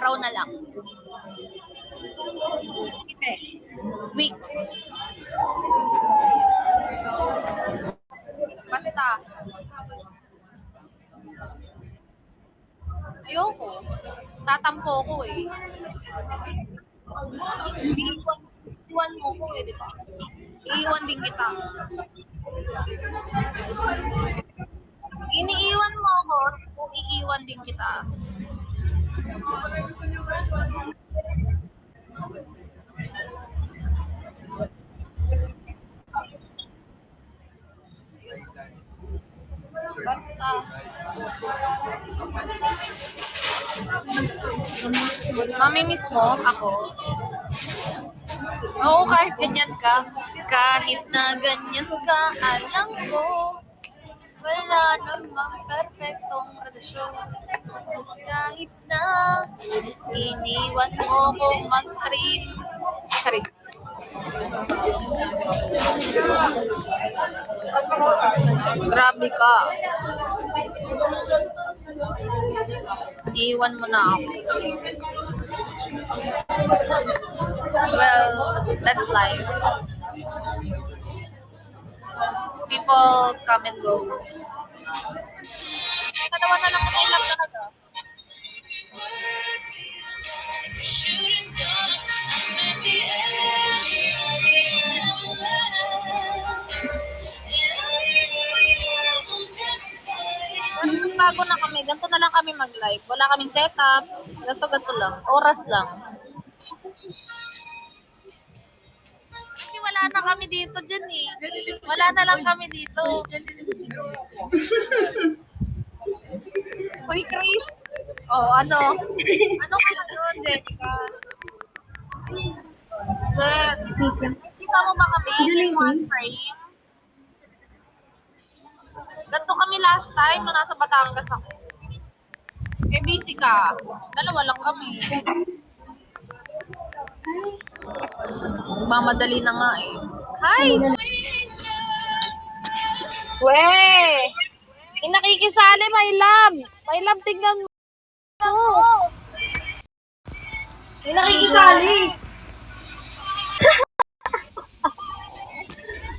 araw na lang. Hindi. Weeks. Basta. Ayoko. Tatampo ko eh. Iwan mo ko eh, di ba? Iiwan din kita. Iniiwan mo ako, kung iiwan din kita. Basta. Mamimiss mo ako? Oo, kahit ganyan ka. Kahit na ganyan ka, alam ko, wala namang perfectong relasyon. Kahit na iniwan mo kong mag-stream. Charis. Grabe ka. Iwan mo na ako. Well, that's life. People come and go. Katawa na lang kung ilang talaga. Mas bago na kami. Ganito na lang kami mag-live. Wala kaming setup. Ganito lang. Oras lang. Kasi wala na kami dito dyan eh. Wala na lang kami dito. Uy, Chris. Oh, ano? Ano ka na doon, Jessica? Jet, nakikita mo ba kami in one frame? Ganito kami last time nung nasa Batangas ako. Eh, busy ka. Dalawa lang kami. Mamadali na nga eh. Hi! Weh! Nakikisali, my love! My love, tignan mo! Nakikisali!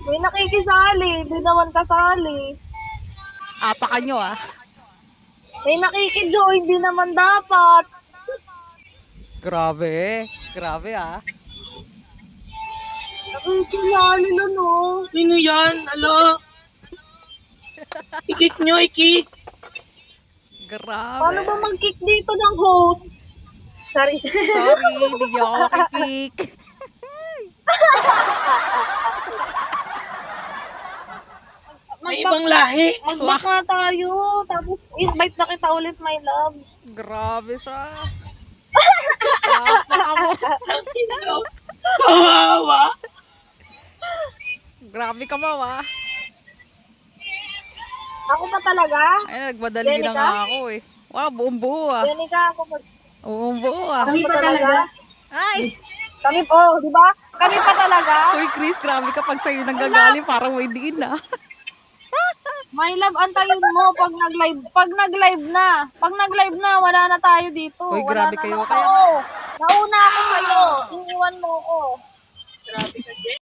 May nakikisali, di naman kasali. Apakan nyo ah. May nakikijoin, di naman dapat. Grabe. Grabe ah. Nakikisali na no. Sino yan? Alo? I-kick nyo, i-kick. Grabe. Paano ba mag-kick dito ng host? Sorry. Sorry, hindi niyo ako makikik. May ibang lahi. Mag-back nga tayo. Tapos, invite na kita ulit, my love. Grabe siya. Apak mo. Kawawa. Grabe ka mo ah. Ako pa talaga? Ay, nagmadali na Jenica? nga ako eh. Wow, buong buo ah. Jenica, ako pa. Buong buo ah. Kami pa talaga? Ay! Kami po, di ba? Kami pa talaga? Uy, Chris, grabe ka pag sa'yo nang gagaling. Parang may diin ah. My love, antayin mo pag nag-live. Pag nag-live na, wala na tayo dito. Uy, Wala grabe na kayo. na ako. Nauna ako sa'yo. Iniwan mo ko. Grabe ka, Jen.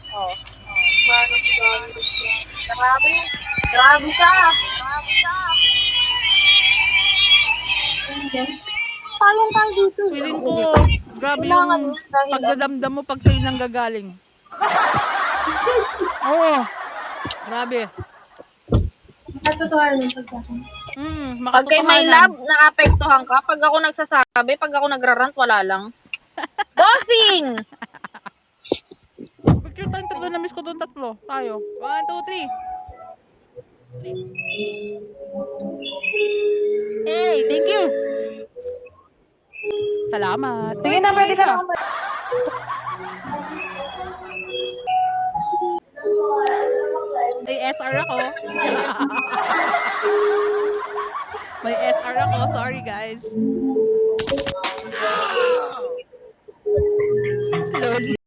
Oh. Grabe. Grabe ka. Grabe ka. Sayang tayo dito. Feeling ko, grabe Kailangan yung dahilan. pagdadamdam mo pag sa'yo nang gagaling. Oo. Grabe. Katotohanan ng pagkakon. Pag kay my love, naapektuhan ka. Pag ako nagsasabi, pag ako nagrarant, wala lang. Bossing! Picture tayong tatlo, na-miss ko doon tatlo. Tayo. 1, 2, 3. Hey, thank you! Salamat. Sige na, pwede ka na. May SR ako. May SR ako. Sorry, guys. Lol.